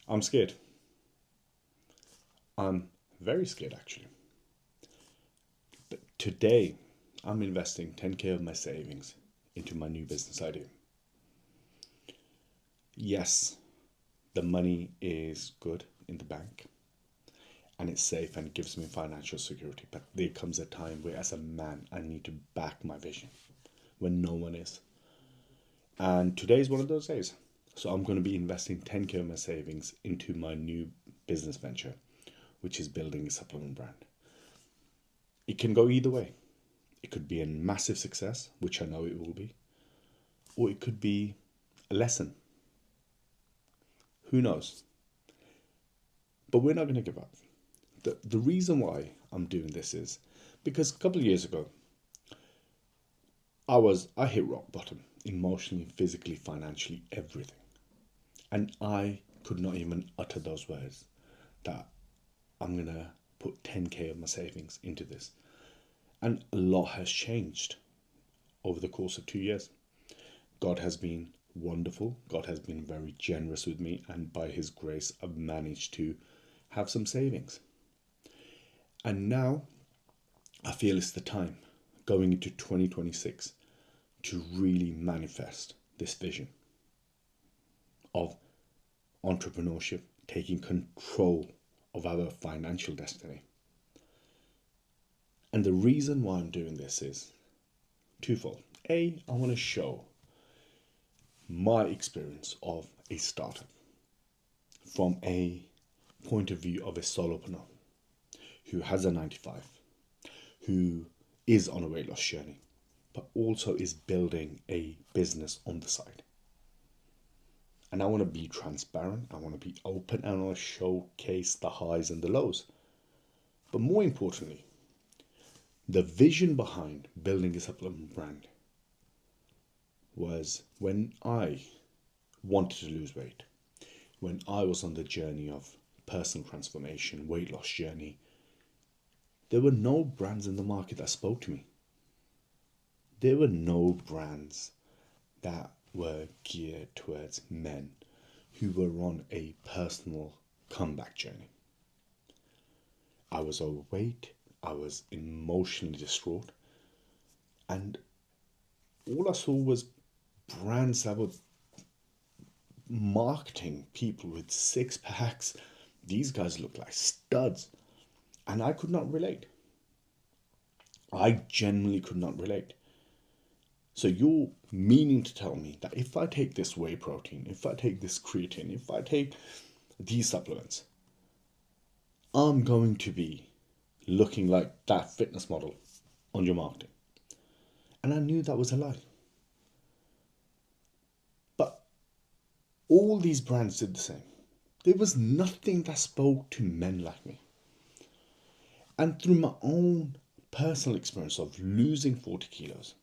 I'm scared. I'm very scared actually. But today, I'm investing 10k of my savings into my new business idea. Yes, the money is good in the bank and it's safe and it gives me financial security. But there comes a time where, as a man, I need to back my vision when no one is. And today is one of those days. So I'm going to be investing 10k of my savings into my new business venture, which is building a supplement brand. It can go either way. It could be a massive success, which I know it will be, or it could be a lesson. Who knows? But we're not going to give up. The reason why I'm doing this is because a couple of years ago, I hit rock bottom emotionally, physically, financially, everything. And I could not even utter those words that I'm going to put 10k of my savings into this. And a lot has changed over the course of 2 years. God has been wonderful. God has been very generous with me. And by His grace, I've managed to have some savings. And now I feel it's the time going into 2026 to really manifest this vision of entrepreneurship, taking control of our financial destiny. And the reason why I'm doing this is twofold. A, I want to show my experience of a startup from a point of view of a solopreneur who has a 9 to 5, who is on a weight loss journey, but also is building a business on the side. And I want to be transparent, I want to be open, and I want to showcase the highs and the lows. But more importantly, the vision behind building a supplement brand was when I wanted to lose weight, when I was on the journey of personal transformation, weight loss journey, there were no brands in the market that spoke to me. There were no brands that were geared towards men who were on a personal comeback journey. I was overweight, I was emotionally distraught, and all I saw was brands that were marketing people with 6 packs. These guys look like studs, and I could not relate. I genuinely could not relate. So you're meaning to tell me that if I take this whey protein, if I take this creatine, if I take these supplements, I'm going to be looking like that fitness model on your marketing? And I knew that was a lie. But all these brands did the same. There was nothing that spoke to men like me. And through my own personal experience of losing 40 kilos,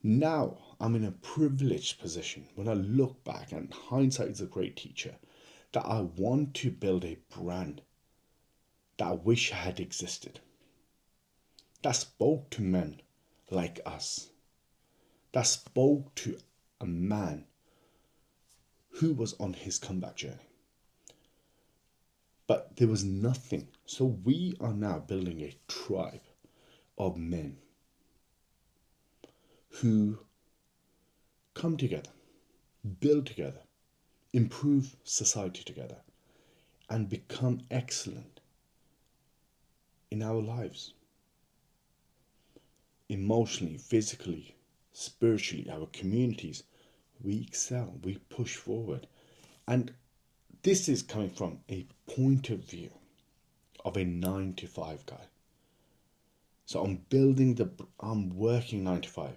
now I'm in a privileged position when I look back, and hindsight is a great teacher, that I want to build a brand that I wish had existed, that spoke to men like us, that spoke to a man who was on his comeback journey. But there was nothing. So we are now building a tribe of men who come together, build together, improve society together, and become excellent in our lives. Emotionally, physically, spiritually, our communities, we excel, we push forward. And this is coming from a point of view of a 9 to 5 guy. So I'm working 9 to 5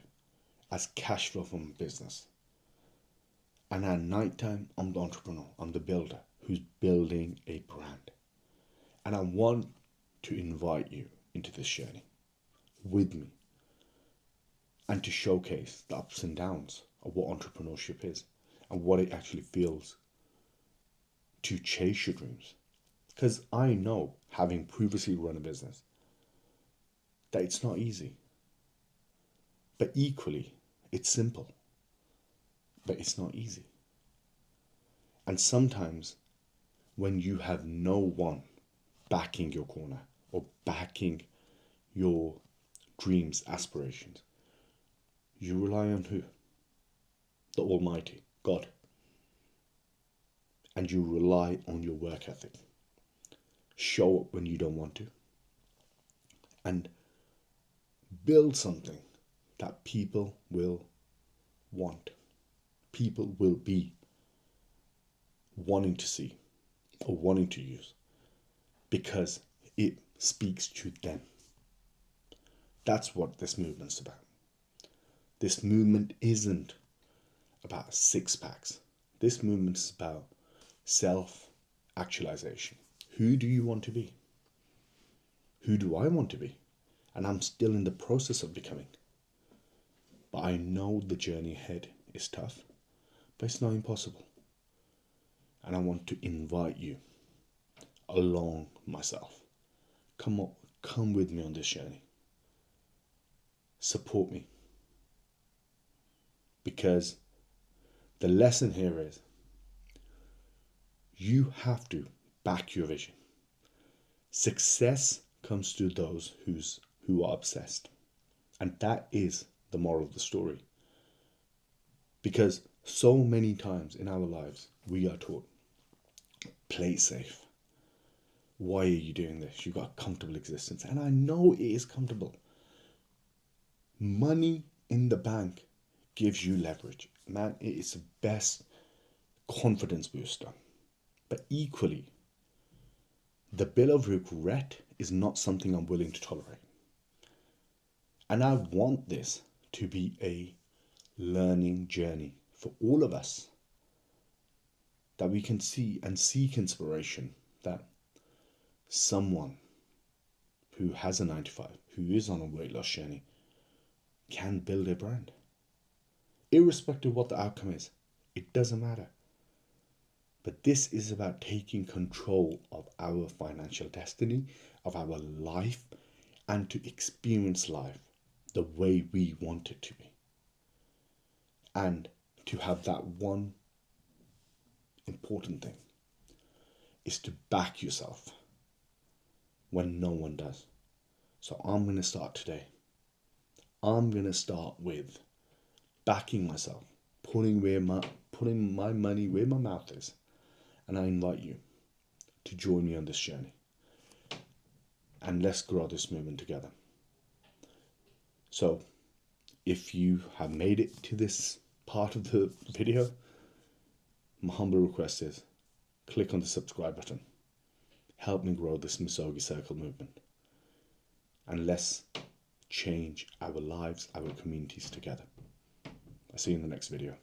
as cash flow from business. And at night time, I'm the entrepreneur, I'm the builder who's building a brand. And I want to invite you into this journey with me and to showcase the ups and downs of what entrepreneurship is and what it actually feels to chase your dreams. Because I know, having previously run a business, that it's not easy. But equally, it's simple. But it's not easy. And sometimes when you have no one backing your corner or backing your dreams, aspirations, you rely on who? The Almighty, God. And you rely on your work ethic. Show up when you don't want to. And build something that people will want. People will be wanting to see or wanting to use because it speaks to them. That's what this movement's about. This movement isn't about six packs. This movement is about self-actualization. Who do you want to be? Who do I want to be? And I'm still in the process of becoming. But I know the journey ahead is tough, but it's not impossible. And I want to invite you along myself. Come with me on this journey. Support me. Because the lesson here is you have to back your vision. Success comes to those who are obsessed. And that is the moral of the story. Because so many times in our lives, we are taught, play safe. Why are you doing this? You've got a comfortable existence. And I know it is comfortable. Money in the bank gives you leverage. Man, it is the best confidence booster. But equally, the bill of regret is not something I'm willing to tolerate. And I want this to be a learning journey for all of us, that we can see and seek inspiration, that someone who has a 9 to 5, who is on a weight loss journey, can build a brand. Irrespective of what the outcome is, it doesn't matter. But this is about taking control of our financial destiny, of our life, and to experience life the way we want it to be. And to have that one important thing is to back yourself when no one does. So I'm going to start today. I'm going to start with backing myself, putting my money where my mouth is. And I invite you to join me on this journey. And let's grow this movement together. So, if you have made it to this part of the video, my humble request is click on the subscribe button. Help me grow this Misogi Circle movement. And let's change our lives, our communities together. I'll see you in the next video.